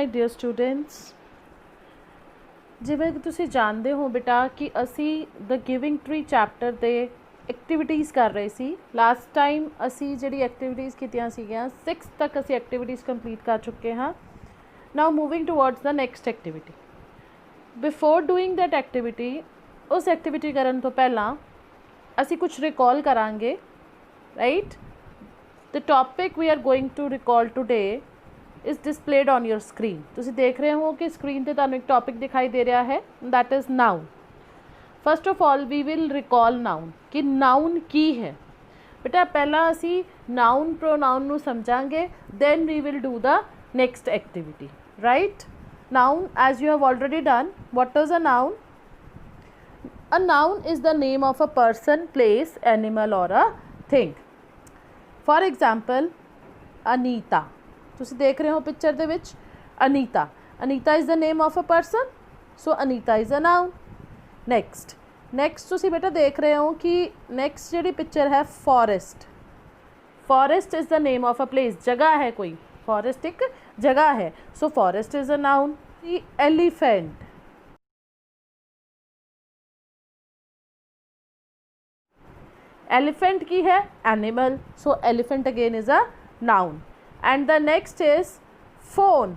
Dear students, जिवें कि तुसीं जानते हो बेटा कि असी the giving tree chapter they activities कर रहे सी। लास्ट टाइम असी जिहड़ी एक्टिविटीज़ कीतियां सीगियां 6 तक असी एक्टिविटीज़ कंप्लीट कर चुके हाँ। Now moving towards the next activity. Before doing that activity, उस एक्टिविटी करन तो पहला असी कुछ रिकॉल करांगे, right. The topic we are going to recall today is displayed on your screen. तुसीं देख रहे हो कि स्क्रीन पर तुहानूं एक टॉपिक दिखाई दे रहा है, that is noun. First of all we will recall noun कि नाउन की है। बेटा पहला असी नाउन प्रोनाउन नूं समझांगे, then we will do the next activity, right. Noun as you have already done, what is a noun? A noun is the name of a person, place, animal or a thing. For example, Anita. तुसी देख रहे हो picture they which Anita. Anita is the name of a person, so Anita is a noun. Next तुसी बेटा देख रहे हो कि next जिहड़ी पिक्चर है forest. Forest is the name of a place. जगह है कोई, forest एक जगह है, so forest is a noun. The elephant. Elephant की है animal, so elephant again is a noun. And the next is phone.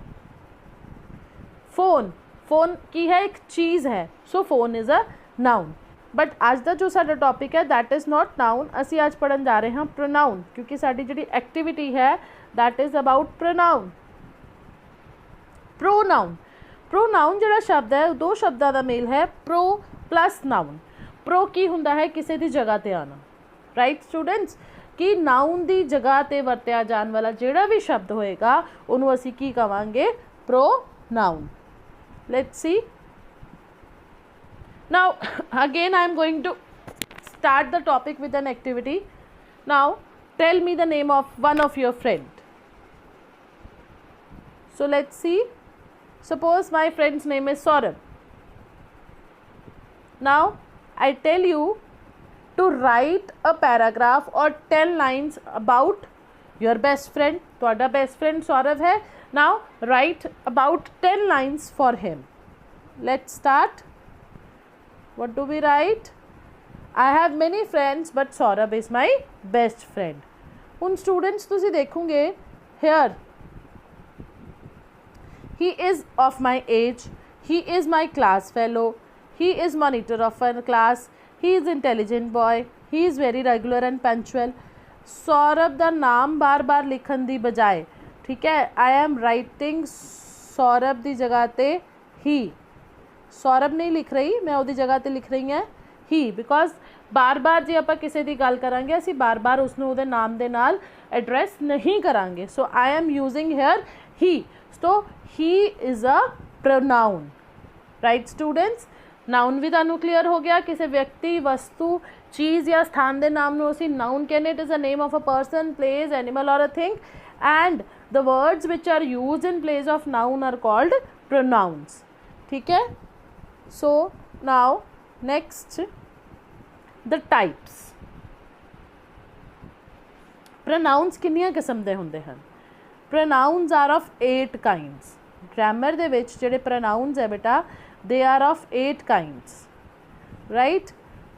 Phone की है एक चीज़ है, so phone is a noun. But आज का जो साडा टॉपिक है that is not noun. असी आज पढ़न जा रहे हैं pronoun, क्योंकि साडी जिहड़ी एक्टिविटी है that is about pronoun. Pronoun जिहड़ा शब्द है दो शब्दां दा मेल है, pro plus noun. Pro की हुंदा है किसी दी जगह ते आना, राइट स्टूडेंट्स, कि नाउन दी जगह ते वरत्या जान वाला जिहड़ा भी शब्द होएगा उन्होंने असी की कहांगे? Pronoun. Let's see. Now again I am going to start the topic with an activity. Now tell me the name of one of your friend. So let's see. Suppose my friend's name is Saurabh. Now I tell you to write a paragraph or 10 lines about your best friend. ਤੁਹਾਡਾ best friend Saurabh है. Now write about 10 lines for him. Let's start. What do we write? I have many friends but Saurabh is my best friend. ਹੁਣ students ਤੁਸੀਂ ਦੇਖੋਗੇ here he is of my age, he is my class fellow, he is monitor of a class, he is intelligent boy, he is very regular and punctual. Saurabh का नाम बार बार लिखन की बजाय, ठीक है, आई एम राइटिंग सौरभ की जगह ते ही। सौरभ नहीं लिख रही मैं, उसकी जगह ते लिख रही हैं ही, बिकॉज बार बार जे आप किसी की गल करांगे असी बार बार उसनों उहदे नाम दे नाल एड्रैस नहीं करांगे। So I am using here he, so he is a pronoun, right students. Noun भी तुहानूं क्लीयर हो गया, किसी व्यक्ति वस्तु चीज़ या स्थान के नाम नूं असीं नाउन कहने। It is a name of a person, place, animal और a thing, and the words which are used in place of noun are called pronouns, ठीक है। So now next the types. Pronouns कितनियां किस्म दे हुंदे हन? Pronouns are of 8 kinds. Grammar दे विच जिहड़े प्रोनाउंस है बेटा they are of 8 kinds, right.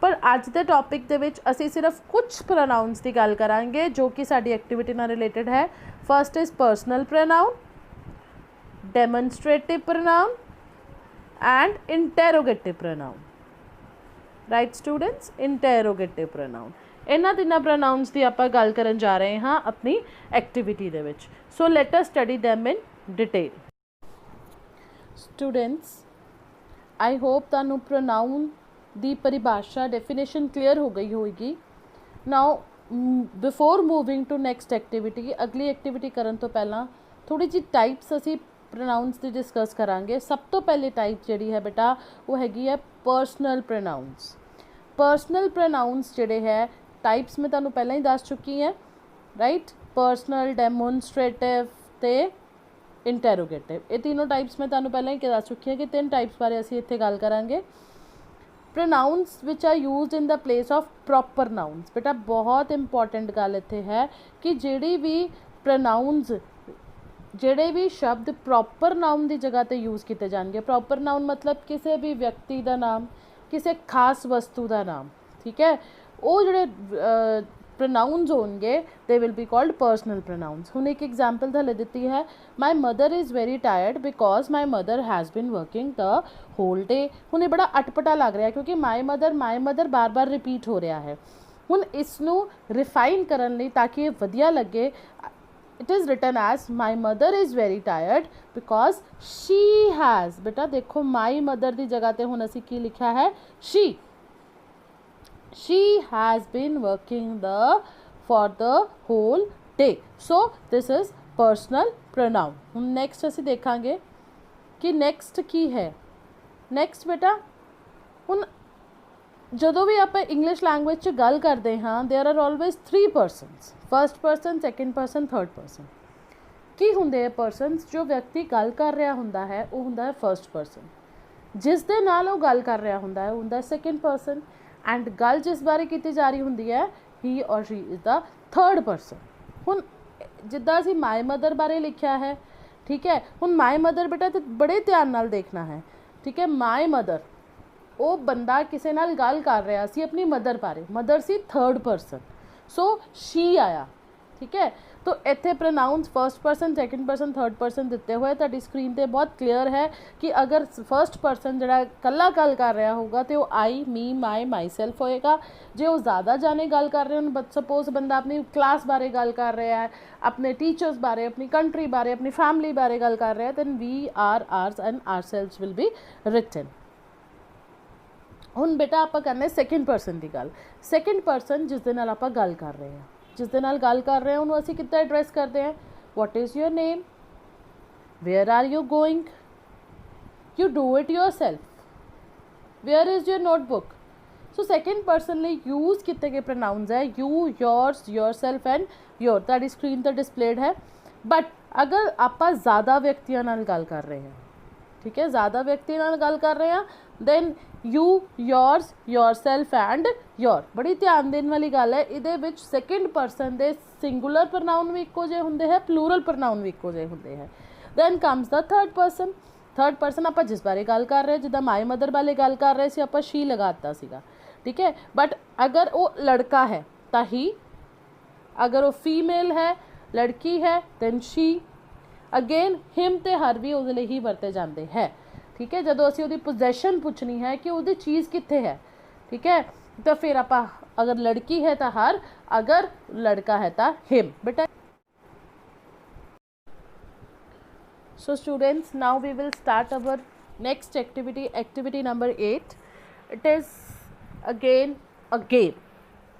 पर अज दे टॉपिक दे विच असी सिर्फ कुछ प्रोनाउंस की गल करांगे जो कि साडी एक्टिविटी नाल रिलेटेड है। First is personal pronoun, demonstrative pronoun and interrogative pronoun, right students. Interrogative pronoun, इन्हां तिन्नां प्रोनाउंस की आपां गल करन जा रहे हाँ अपनी एक्टिविटी दे विच। So let us study them in detail. Students I hope तुहानूं प्रोनाउन दी परिभाषा डेफिनेशन क्लीयर हो गई होगी। Now before moving to next activity, अगली एक्टिविटी करन तो पहला थोड़ी जी टाइप्स असी प्रोनाउंस की डिस्कस करांगे। सब तो पहले टाइप जिहड़ी है बेटा वो हैगी है पर्सनल प्रोनाउंस। पर्सनल प्रोनाउंस जिहड़े है टाइप्स में तुहानूं पहला ही दस चुकी हैं, राइट। पर्सनल, डेमोनस्ट्रेटिव ते इंटैरोगेटिव, ये तीनों टाइप्स में तुहानूं पहले ही दस चुकी है कि 3 टाइप्स बारे असीं इत्थे गल करांगे। Pronouns which are used in the place of proper nouns. बेटा बहुत इंपॉर्टेंट गल इत्थे है कि जिहड़ी भी प्रोनाउंस ਜਿਹੜੇ ਵੀ ਸ਼ਬਦ ਪ੍ਰੋਪਰ ਨਾउन ਦੀ ਜਗ੍ਹਾ ਤੇ ਯੂਜ਼ ਕੀਤੇ ਜਾਣਗੇ, ਪ੍ਰੋਪਰ ਨਾउन ਮਤਲਬ ਕਿਸੇ ਵੀ ਵਿਅਕਤੀ ਦਾ ਨਾਮ, ਕਿਸੇ ਖਾਸ ਵਸਤੂ ਦਾ ਨਾਮ, ਠੀਕ ਹੈ, ਉਹ ਜਿਹੜੇ ਪ੍ਰੋਨਾਊਨਸ ਹੋਣਗੇ they will be called personal pronouns. ਹੁਣ ਇੱਕ ਐਗਜ਼ਾਮਪਲ ਥੱਲੇ ਦਿੱਤੀ ਹੈ, my mother is very tired because my mother has been working the whole day. ਹੁਣ ਇਹ ਬੜਾ ਅਟਪਟਾ ਲੱਗ ਰਿਹਾ ਕਿਉਂਕਿ ਮਾਈ ਮਦਰ ਬਾਰ-ਬਾਰ ਰਿਪੀਟ ਹੋ ਰਿਹਾ ਹੈ। ਹੁਣ ਇਸ ਨੂੰ ਰਿਫਾਈਨ ਕਰਨ ਲਈ ਤਾਂ ਕਿ ਇਹ ਵਧੀਆ ਲੱਗੇ, it is written as my mother is very tired because she has, बेटा देखो my mother ਦੀ ਜਗ੍ਹਾ ਤੇ ਹੁਣ ਅਸੀਂ ਕੀ ਲਿਖਿਆ ਹੈ, she has been working for the whole day, so this is personal pronoun। ਹੁਣ next ਅਸੀਂ ਦੇਖਾਂਗੇ ਕਿ next ਕੀ ਹੈ। next बेटा ਹੁਣ ਜਦੋਂ ਵੀ ਆਪਾਂ ਇੰਗਲਿਸ਼ ਲੈਂਗੁਏਜ 'ਚ ਗੱਲ ਕਰਦੇ ਹਾਂ there are always 3 persons, first person, second person, third person. ਕੀ ਹੁੰਦੇ ਆ ਪਰਸਨਸ? ਜੋ ਵਿਅਕਤੀ ਗੱਲ ਕਰ ਰਿਹਾ ਹੁੰਦਾ ਹੈ ਉਹ ਹੁੰਦਾ ਹੈ ਫਸਟ ਪਰਸਨ, ਜਿਸ ਦੇ ਨਾਲ ਉਹ ਗੱਲ ਕਰ ਰਿਹਾ ਹੁੰਦਾ ਹੈ ਉਹ ਹੁੰਦਾ ਹੈ ਸੈਕਿੰਡ ਪਰਸਨ, ਐਂਡ ਗੱਲ ਜਿਸ ਬਾਰੇ ਕੀਤੀ ਜਾ ਰਹੀ ਹੁੰਦੀ ਹੈ ਹੀ ਔਰ she is the third person. ਹੁਣ ਜਿੱਦਾਂ ਅਸੀਂ ਮਾਈ ਮਦਰ ਬਾਰੇ ਲਿਖਿਆ ਹੈ, ਠੀਕ ਹੈ, ਹੁਣ ਮਾਈ ਮਦਰ ਬੇਟਾ ਤੇ ਬੜੇ ਧਿਆਨ ਨਾਲ ਦੇਖਣਾ ਹੈ, ਠੀਕ ਹੈ। ਮਾਈ ਮਦਰ, ਉਹ ਬੰਦਾ ਕਿਸੇ ਨਾਲ ਗੱਲ ਕਰ ਰਿਹਾ ਸੀ ਆਪਣੀ ਮਦਰ ਬਾਰੇ, ਮਦਰ ਸੀ ਥਰਡ ਪਰਸਨ, ਸੋ ਸ਼ੀ ਆਇਆ, ਠੀਕ ਹੈ। ਤੋ ਇੱਥੇ pronouns first person, second person, third person ਦਿੱਤੇ ਹੋਏ। ਤੁਹਾਡੀ ਸਕਰੀਨ 'ਤੇ ਬਹੁਤ ਕਲੀਅਰ ਹੈ ਕਿ ਅਗਰ ਫਸਟ ਪਰਸਨ ਜਿਹੜਾ ਇਕੱਲਾ ਗੱਲ ਕਰ ਰਿਹਾ ਹੋਊਗਾ ਤੇ ਉਹ ਆਈ, ਮੀ, ਮਾਈ ਸੈਲਫ ਹੋਏਗਾ। ਜੇ ਉਹ ਜ਼ਿਆਦਾ ਜਾਣੇ ਗੱਲ ਕਰ ਰਹੇ ਹੋਣ, ਸਪੋਜ਼ ਬੰਦਾ ਆਪਣੀ ਕਲਾਸ ਬਾਰੇ ਗੱਲ ਕਰ ਰਿਹਾ ਹੈ, ਆਪਣੇ ਟੀਚਰਸ ਬਾਰੇ, ਆਪਣੀ ਕੰਟਰੀ ਬਾਰੇ, ਆਪਣੀ ਫੈਮਿਲੀ ਬਾਰੇ ਗੱਲ ਕਰ ਰਿਹਾ, then we, ours and ourselves will be written. ਹੁਣ ਬੇਟਾ ਆਪਾਂ ਕਰਨੇ ਸੈਕਿੰਡ ਪਰਸਨ ਦੀ ਗੱਲ। ਸੈਕਿੰਡ ਪਰਸਨ ਜਿਸ ਦੇ ਨਾਲ ਆਪਾਂ ਗੱਲ ਕਰ ਰਹੇ ਹਾਂ, ਜਿਸ ਦੇ ਨਾਲ ਗੱਲ ਕਰ ਰਹੇ ਹਾਂ ਉਹਨੂੰ ਅਸੀਂ ਕਿੱਦਾਂ ਐਡਰੈਸ ਕਰਦੇ ਹਾਂ? What is your name, where are you going, you do it your self, where is your notebook. So second person ਲਈ ਯੂਜ਼ ਕੀਤੇ ਗਏ ਪ੍ਰੋਨਾਊਨਸ ਹੈ you, yours, yourself and your। ਤੁਹਾਡੀ ਸਕਰੀਨ 'ਤੇ ਡਿਸਪਲੇਡ ਹੈ। ਬਟ ਅਗਰ ਆਪਾਂ ਜ਼ਿਆਦਾ ਵਿਅਕਤੀਆਂ ਨਾਲ ਗੱਲ ਕਰ ਰਹੇ ਹਾਂ, ਠੀਕ ਹੈ, ਜ਼ਿਆਦਾ ਵਿਅਕਤੀ ਨਾਲ ਗੱਲ ਕਰ ਰਹੇ ਹਾਂ, then you, yours, yourself and your। ਬੜੀ ਧਿਆਨ ਦੇਣ ਵਾਲੀ ਗੱਲ ਹੈ, ਇਹਦੇ ਵਿੱਚ ਸੈਕਿੰਡ ਪਰਸਨ ਦੇ ਸਿੰਗੂਲਰ ਪ੍ਰੋਨਾਊਨ ਵੀ ਇੱਕੋ ਜਿਹੇ ਹੁੰਦੇ ਹੈ, ਪਲੂਰਲ ਪ੍ਰੋਨਾਊਨ ਵੀ ਇੱਕੋ ਜਿਹੇ ਹੁੰਦੇ ਹੈ। ਦੈਨ ਕਮਸ ਦਾ ਥਰਡ ਪਰਸਨ। ਥਰਡ ਪਰਸਨ ਆਪਾਂ ਜਿਸ ਬਾਰੇ ਗੱਲ ਕਰ ਰਹੇ, ਜਿੱਦਾਂ ਮਾਈ ਮਦਰ ਬਾਰੇ ਗੱਲ ਕਰ ਰਹੇ ਸੀ, ਆਪਾਂ ਸ਼ੀ ਲਗਾ ਦਿੱਤਾ ਸੀਗਾ, ਠੀਕ ਹੈ। ਬਟ ਅਗਰ ਉਹ ਲੜਕਾ ਹੈ ਤਾਂ ਹੀ, ਅਗਰ ਉਹ ਫੀਮੇਲ ਹੈ, ਲੜਕੀ ਹੈ, ਦੈਨ ਸ਼ੀ। ਅਗੇਨ ਹਿਮ ਤੇ ਹਰ ਵੀ ਉਹਦੇ ਲਈ ਹੀ ਵਰਤੇ ਜਾਂਦੇ ਹੈ, ਠੀਕ ਹੈ। ਜਦੋਂ ਅਸੀਂ ਉਹਦੀ ਪੋਜੈਸ਼ਨ ਪੁੱਛਣੀ ਹੈ ਕਿ ਉਹਦੀ ਚੀਜ਼ ਕਿੱਥੇ ਹੈ, ਠੀਕ ਹੈ, ਤਾਂ ਫਿਰ ਆਪਾਂ ਅਗਰ ਲੜਕੀ ਹੈ ਤਾਂ ਹਰ, ਅਗਰ ਲੜਕਾ ਹੈ ਤਾਂ ਹਿਮ। ਬੇਟਾ so students, now we will start our next activity number 8. It is again a game.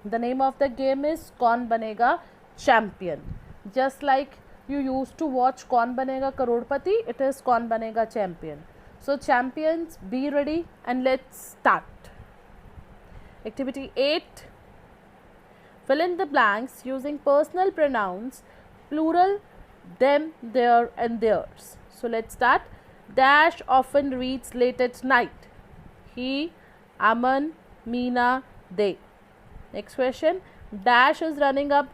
The name of the game is कौन बनेगा champion. Just like you used to watch कौन बनेगा करोड़पति, it is कौन बनेगा champion. So champions, be ready and let's start. Activity 8. Fill in the blanks using personal pronouns, plural, them, their and theirs. So let's start. Dash often reads late at night. He, Aman, Meena, they. Next question. Dash is running up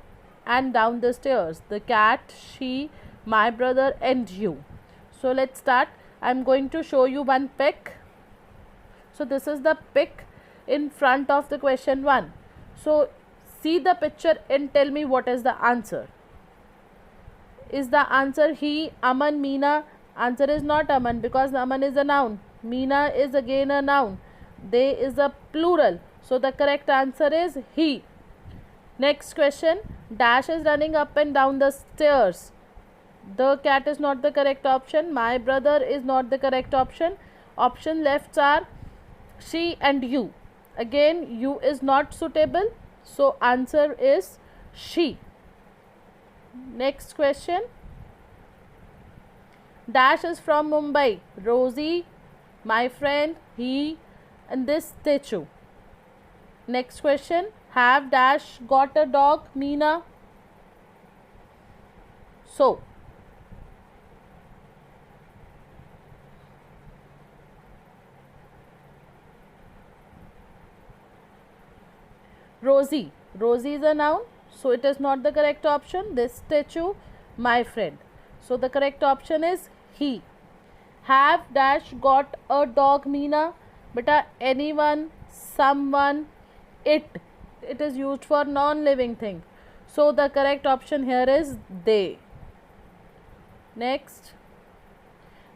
and down the stairs. The cat, she, my brother and you. So let's start. I'm going to show you one pic. So this is the pic in front of the question 1. So see the picture and tell me what is the answer. Is the answer he, Aman, Meena? Answer is not Aman because Aman is a noun. Meena is again a noun. They is a plural. So the correct answer is he. Next question. Dash is running up and down the stairs. The cat is not the correct option. My brother is not the correct option. Option left are she and you. Again, you is not suitable. So answer is she. Next question. Dash is from Mumbai. Rosie, my friend, he and this statue. Next question. Have Dash got a dog? Meena. So Rosie is a noun, so it is not the correct option. This statue, my friend. So the correct option is he. Have dash got a dog, Meena? Beta, anyone, someone, it. It is used for non-living thing. So the correct option here is they. Next.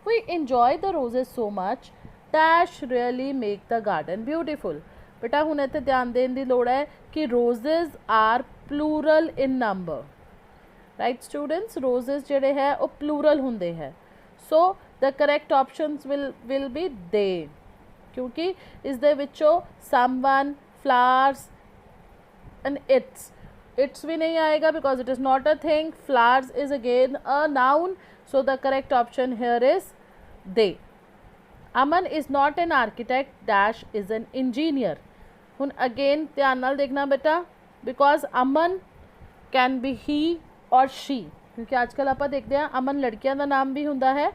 We enjoy the roses so much dash really make the garden beautiful. बेटा हुण इत्थे ध्यान देने की लोड़ है कि roses are plural in number. Right students, roses जिहड़े है वो plural हुंदे है. So the correct options will be they, क्योंकि इस दे विचों someone, flowers and its भी नहीं आएगा because it is not a thing. Flowers is again a noun. So the correct option here is they. Aman is not an architect dash is an engineer. हुण again ध्यान नाल देखना बेटा, because Aman can be he or she, क्योंकि आजकल आप देखते हैं अमन लड़कियां का नाम भी हुंदा है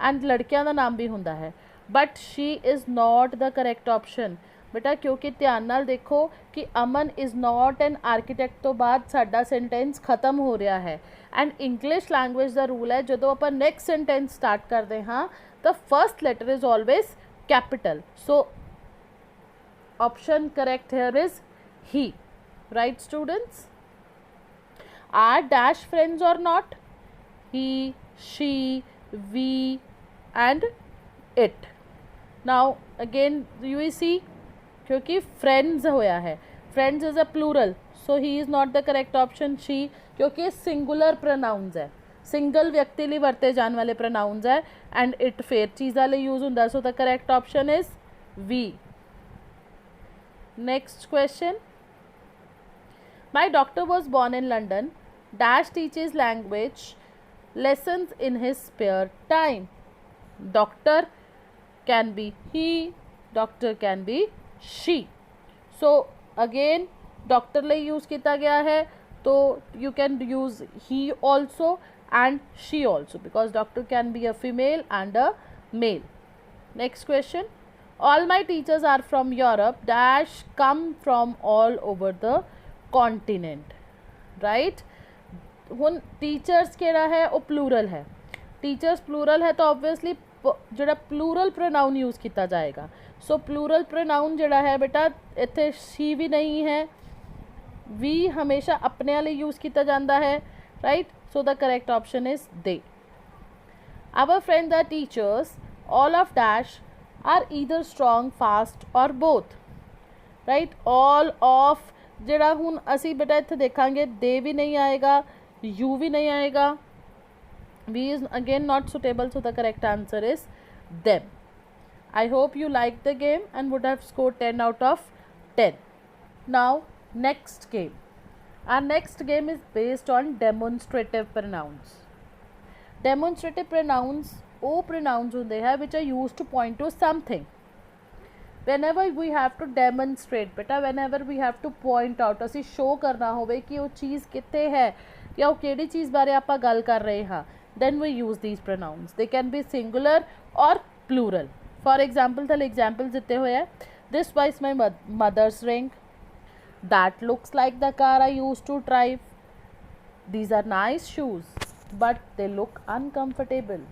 एंड लड़कियां का नाम भी हुंदा है, but she is not the correct option बेटा, क्योंकि ध्यान नाल देखो कि Aman is not an architect तो बाद साडा सेंटेंस खत्म हो रहा है एंड इंग्लिश लैंग्वेज का रूल है जो आप नैक्सट सेंटेंस स्टार्ट करते हाँ तो first letter is always capital. So option correct here is he. Right students. Are dash friends or not? He, she, we and it. Now again you see, क्योंकि friends होया है, friends is a plural, so he is not the correct option. She, क्योंकि singular pronouns है, single व्यक्ति लिए वरते जाने वाले pronouns है and it फेर चीज़ा लिए यूज़ होंदा, so the correct option is we. Next question. My doctor was born in London. Dash teaches language lessons in his spare time. Doctor can be he, doctor can be she. So again doctor ले use किया गया है तो you can use he also and she also because doctor can be a female and a male. Next question. All my teachers are from Europe. Dash come from all over the continent. Right. हुन teachers केड़ा है वो plural है, teachers plural है तो obviously जोड़ा plural pronoun use किया जाएगा. सो प्लूरल प्रोनाउन जोड़ा है बेटा इत्थे शी भी नहीं है, वी हमेशा अपने वाले यूज़ किया जाता है. Right. So the correct option is they. Our friends are teachers. All of dash are either strong fast और बोथ. राइट. ऑल ऑफ जोड़ा हुन असी बेटा इत्थे देखांगे दे भी नहीं आएगा, यू भी नहीं आएगा, we is again not suitable. So the correct answer is them. I hope you like the game and would have score 10 out of 10. Now next game. Our next game is based on demonstrative pronouns. Demonstrative pronouns वो pronouns होंदे हैं which are used to point to something. whenever we have to demonstrate बेटा, whenever we have to point out असी show करना होवे कि वो चीज़ कित्थे है या वो केड़ी चीज़ बारे आपां गल कर रहे हाँ, then we use these pronouns. They can be singular or plural. For example थले examples दिते हुए हैं. This was my mother's ring. That looks like the car I used to drive. These are nice shoes, but they look uncomfortable.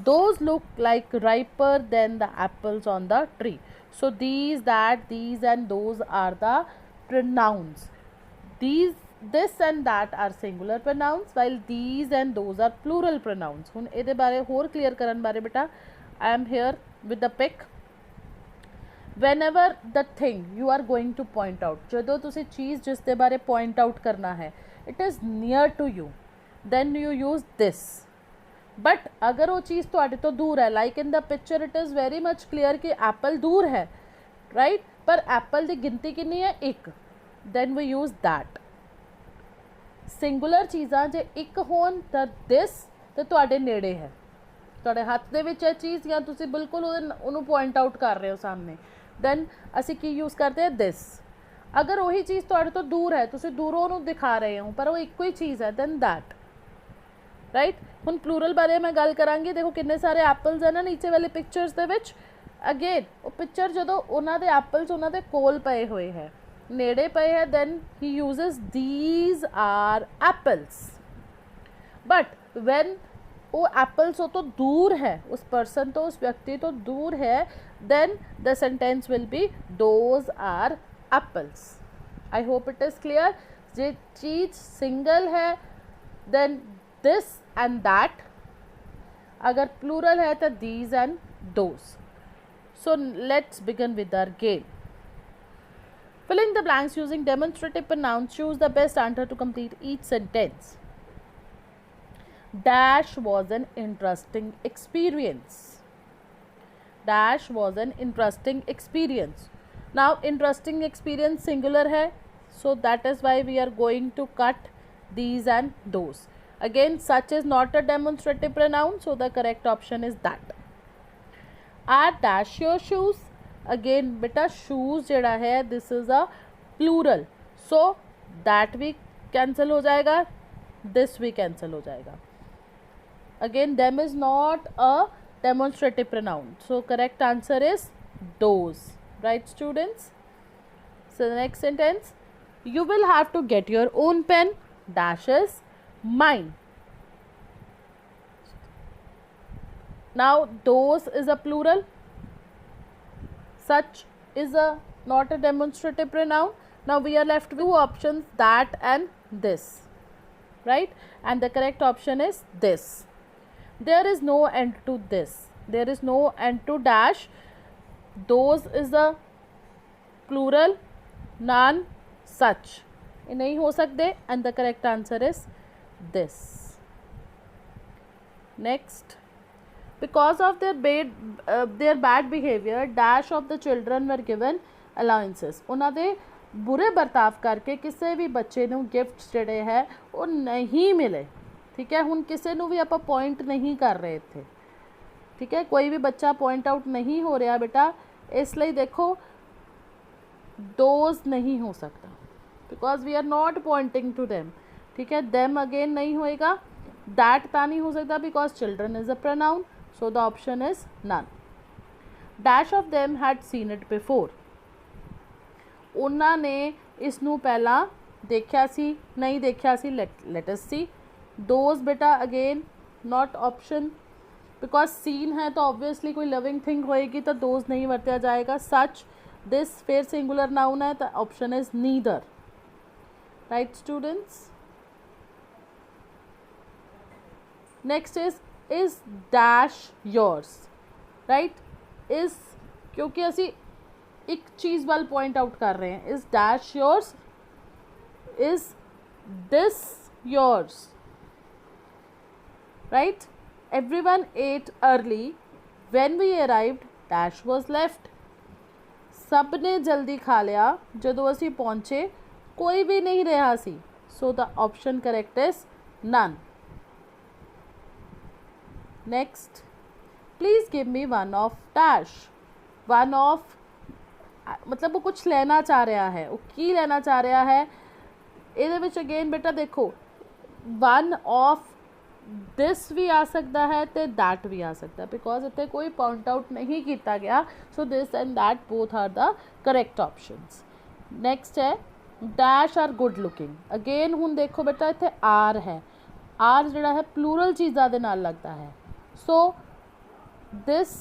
Those look like riper than the apples on the tree. So these, that, these and those are the pronouns. These, this and that are singular pronouns while these and those are plural pronouns. हुन इहदे बारे होर clear करन बारे बेटा I am here with the pic. Whenever the thing you are going to point out, जदों तुसी चीज़ जिस दे बारे point out करना है, it is near to you, then you use this. But अगर वो चीज़ तो तो दूर है, like in the picture it is very much clear कि एप्पल दूर है. राइट. पर एप्पल की गिनती कितनी है? एक. Then we use that. Singular चीज़ां जे एक होन तो दिस तो तुहाडे नेड़े है, तुहाडे हत्थ दे विच है चीज़ या तुसी बिल्कुल उन्होंने पॉइंट आउट कर रहे हो सामने, देन असी की यूज़ करते हैं दिस. अगर वही चीज़ तुहाडे तो दूर है, तुसी दूरों उन्होंने दिखा रहे हो पर वो एक ही चीज़ है, देन दैट. राइट. हुन प्लूरल बारे मैं गल करांगी. देखो कितने सारे एप्पल्स है ना नीचे वाले पिक्चर्स दे विच. अगेन वो पिक्चर जो उन्होंने एप्पल्स उन्होंने कोल पे हुए है, नेड़े पे है, then he uses these are apples. But when वो एप्पल्स हो तो दूर है, उस पर्सन तो, उस व्यक्ति तो दूर है, then the sentence will be those are apples. I hope it is clear. जे चीज सिंगल है देन दिस एंड दैट, अगर प्लूरल है तो these and those. So let's begin with our game. Filling the blanks using demonstrative pronouns, choose the best answer to complete each sentence. Dash was an interesting experience. Dash was an interesting experience. Now interesting experience singular है, so that is why we are going to cut these and those. Again such is not a demonstrative pronoun, so the correct option is that. Are dash your shoes? Again beta shoes जड़ा है this is a plural, so that भी cancel हो जाएगा, this भी cancel हो जाएगा. Again them is not a demonstrative pronoun, so correct answer is those. Right students? So the next sentence, you will have to get your own pen, dash is mine. Now those is a plural, such is a not a demonstrative pronoun. Now we are left with two options, that and this, right? And the correct option is this. There is no end to this, there is no end to dash. Those is a plural, none, such ये नहीं हो सकते, and the correct answer is this. Next, because of their bad behavior, dash of the children were given allowances. ਉਹਨਾਂ ਦੇ ਬੁਰੇ ਵਰਤਾਵ ਕਰਕੇ ਕਿਸੇ ਵੀ ਬੱਚੇ ਨੂੰ ਗਿਫਟਸ ਜਿਹੜੇ ਹੈ ਉਹ ਨਹੀਂ ਮਿਲੇ। ਠੀਕ ਹੈ, ਹੁਣ ਕਿਸੇ ਨੂੰ ਵੀ ਆਪਾਂ ਪੁਆਇੰਟ ਨਹੀਂ ਕਰ ਰਹੇ ਇੱਥੇ। ਠੀਕ ਹੈ, ਕੋਈ ਵੀ ਬੱਚਾ ਪੁਆਇੰਟ ਆਊਟ ਨਹੀਂ ਹੋ ਰਿਹਾ ਬੇਟਾ, ਇਸ ਲਈ ਦੇਖੋ दोज नहीं हो सकता, because we are not pointing to them. ठीक है, देम अगेन नहीं होएगा, दैट ता नहीं हो सकता because children is a pronoun, so the option is none. Dash of them had seen it before, उन्होंने इसनू पहला देखा सी, नहीं देखा सी, लेट अस सी। दोज बेटा again not option, because seen है तो ऑब्वियसली कोई लिविंग थिंग होएगी तो दोज नहीं वरत्या जाएगा। सच, दिस फिर सिंगुलर नाउन है तो option is neither. Right students, next is dash yours. Right, is क्योंकि असी एक चीज़ वाल पॉइंट आउट कर रहे हैं, is dash yours, is this yours. Right, everyone ate early when we arrived, dash was left। सब ने जल्दी खा लिया जदों असी पहुँचे, कोई भी नहीं रहा सी, so the option correct is none. Next, please give me one of dash. One of मतलब वो कुछ लेना चाह रहा है, वो की लेना चाह रहा है, ये अगेन बेटा देखो वन ऑफ दिस भी आ सकता है तो दैट भी आ सकता है, बिकॉज इतने कोई पॉइंट आउट नहीं किया गया, so this and that both are the correct options. Next है dash are good looking. Again हूँ देखो बेटा इतने आर है, आर जोड़ा है प्लूरल चीज़ों के नाल लगता है, so this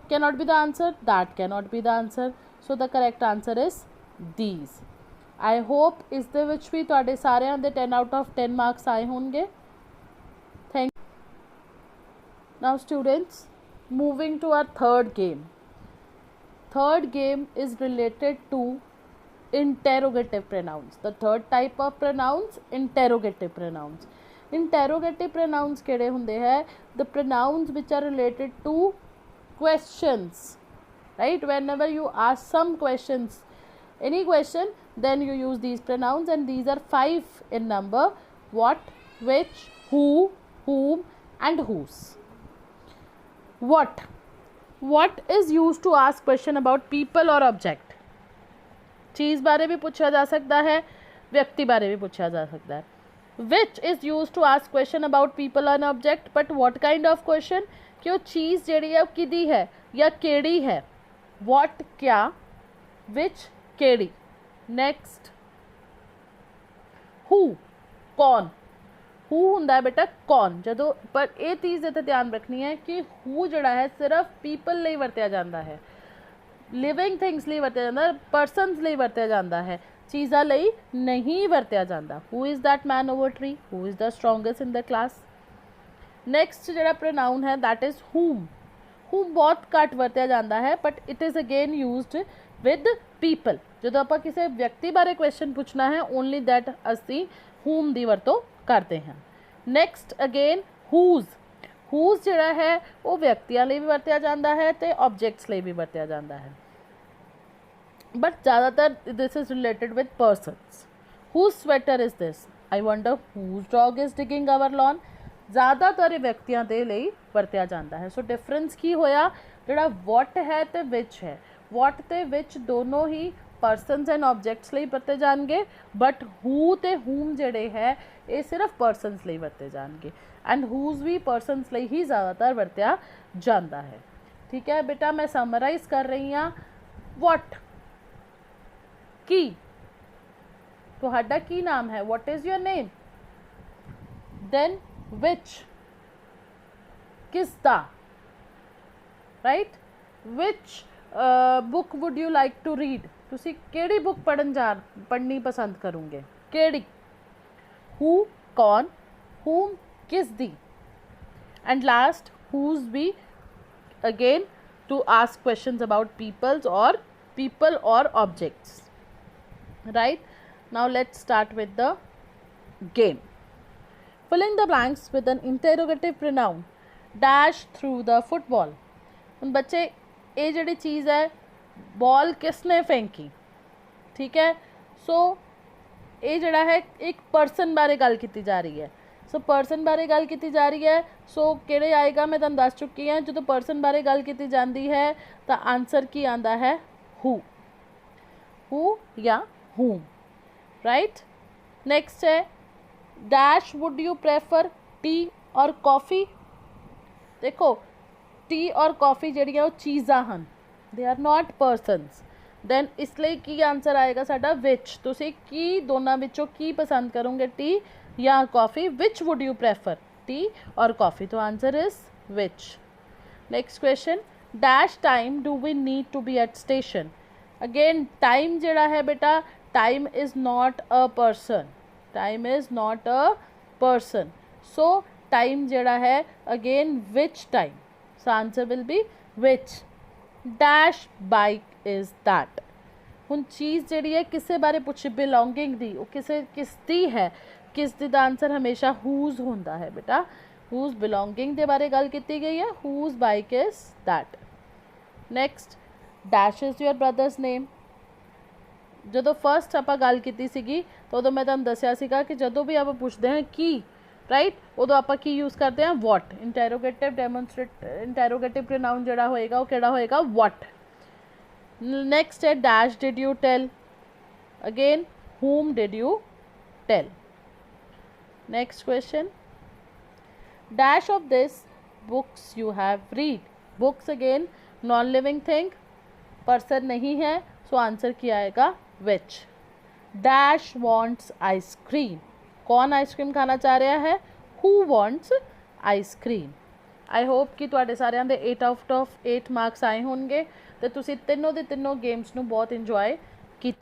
can not be the answer, that can not be the answer, so the correct answer is these. I hope इस दे विच भी तुहाडे सारिਆਂ ਦੇ 10 आउट ऑफ 10 मार्क्स आए होंगे। Now students, moving to our third game. Third game is related to interrogative pronouns. The third type of pronouns, interrogative pronouns. Interrogative pronouns केड़े हुंदे हैं? The pronouns which are related to questions, right? Whenever you ask some questions, any question, then you use these pronouns, and these are 5 in number: what, which, who, whom, and whose. What is used to ask question about people or object? चीज़ बारे भी पूछा जा सकता है, व्यक्ति बारे भी पूछा जा सकता है। Which is used to ask question about people and object, but what kind of question? कि वो चीज़ जड़ी है किदी है या केड़ी है। What क्या, which केड़ी। Next, who कौन, हू हुंदा है बेटा कौन, जदों पर ये चीज़ इत्थे ध्यान रखनी है कि हू जिहड़ा है सिर्फ पीपल ਲਈ ਵਰਤਿਆ ਜਾਂਦਾ है, लिविंग थिंग्स ਲਈ ਵਰਤਿਆ ਜਾਂਦਾ है, परसनस ਲਈ ਵਰਤਿਆ ਜਾਂਦਾ है, चीज़ां ਲਈ नहीं ਵਰਤਿਆ ਜਾਂਦਾ। Who is that man over tree, who is the strongest in the class. Next जिहड़ा प्रोनाउन है दैट इज़ whom। whom बहुत घट ਵਰਤਿਆ ਜਾਂਦਾ है but it is again used with people. ਜਦੋਂ ਆਪਾਂ ਕਿਸੇ ਵਿਅਕਤੀ ਬਾਰੇ क्वेश्चन ਪੁੱਛਣਾ है ओनली दैट ਅਸੀਂ whom ਦੀ ਵਰਤੋਂ ਕਰਦੇ ਹਾਂ। Next again whose। whose ਜਿਹੜਾ ਹੈ ਉਹ ਵਿਅਕਤੀਆਂ ਲਈ ਵੀ ਵਰਤਿਆ ਜਾਂਦਾ ਹੈ ਤੇ ऑब्जेक्ट्स ਲਈ ਵੀ ਵਰਤਿਆ ਜਾਂਦਾ ਹੈ, बट ज़्यादातर this is related with persons. whose sweater is this, I wonder whose dog is digging our lawn। ज़्यादातर व्यक्तियों के लिए वरत्या जाता है। सो डिफरेंस की होया, जोड़ा वॉट है तो विच है, वॉट ते विच दोनों ही परसनस एंड ऑब्जेक्ट्स लिए वरते जाएंगे, बट हू ते हूम जिहड़े है ये सिर्फ परसनस लिए वरते जाएंगे एंड हूज भी परसनस लिए ही ज़्यादातर वरत्या जाता है। ठीक है बेटा, मैं समराइज कर रही हाँ। वॉट की, तुहाडा की नाम है, what is your name. Then which, किसदा, right. Which book would you like to read, तुसी केड़ी बुक पढ़नी पसंद करोगे, केड़ी। हू कौन, whom किस दी, एंड लास्ट whose भी again to ask questions about people or objects, right। now let's start with the game। filling the blanks with an interrogative pronoun, dash through the football। ਹੁਣ बच्चे ये जिहड़ी चीज़ है बॉल किसने फेंकी, ठीक है। सो ये जिहड़ा है एक परसन बारे गल की जा रही है। सो परसन बारे गल की जा रही है, सो किहड़े आएगा मैं तुहानूं दस चुकी हाँ। जो परसन बारे गल की जाती है तो आंसर की आंदा है हू या whom, राइट। नेक्स्ट है dash would you prefer, tea और कॉफ़ी। देखो टी और कॉफ़ी जिहड़ियां वो चीज़ां हन, they are not persons. Then इसलिए की आंसर आएगा साडा विच। तुसीं की दोनों विचों की पसंद करोगे, टी या coffee. Which would you prefer, tea और कॉफ़ी, तो answer is which. Next question, dash time do we need to be at station. Again time जिहड़ा है बेटा, time is not a person, time is not a person. So time जिहड़ा है again which time, so answer will be which. Dash bike is that. हुण चीज़ जिहड़ी है किसे बारे पुछ, बिलोंगिंग दी, वो किस दी है, किस दी दा आंसर हमेशा हूज हुंदा है बेटा। हूज बिलोंगिंग दे बारे गल की गई है, whose bike is that. Next dash is your brother's name. जो फस्ट आप गल की सीगी तो उदों मैं तुहानूं दस्सिया सीगा कि जदों भी आप पूछते हैं की, राइट, उदों आप की यूज़ करते हैं वॉट। इंटैरोगेटिव प्रोनाउन जिहड़ा होएगा वो किहड़ा होएगा, वॉट। नेक्स्ट है dash did you tell, again whom did you tell. Next question, dash of this books you have read. Books again non living thing, person नहीं है, सो आंसर क्या आएगा विच। डैश वॉन्ट्स आइसक्रीम, कौन ice cream खाना चाह रहा है, who wants ice cream. I hope कि तुहाडे सारिਆਂ ਦੇ 8 आउट ऑफ 8 मार्क्स आए होंगे तो तुसी तीनों दे तीनों गेम्स नूं बहुत इंजॉय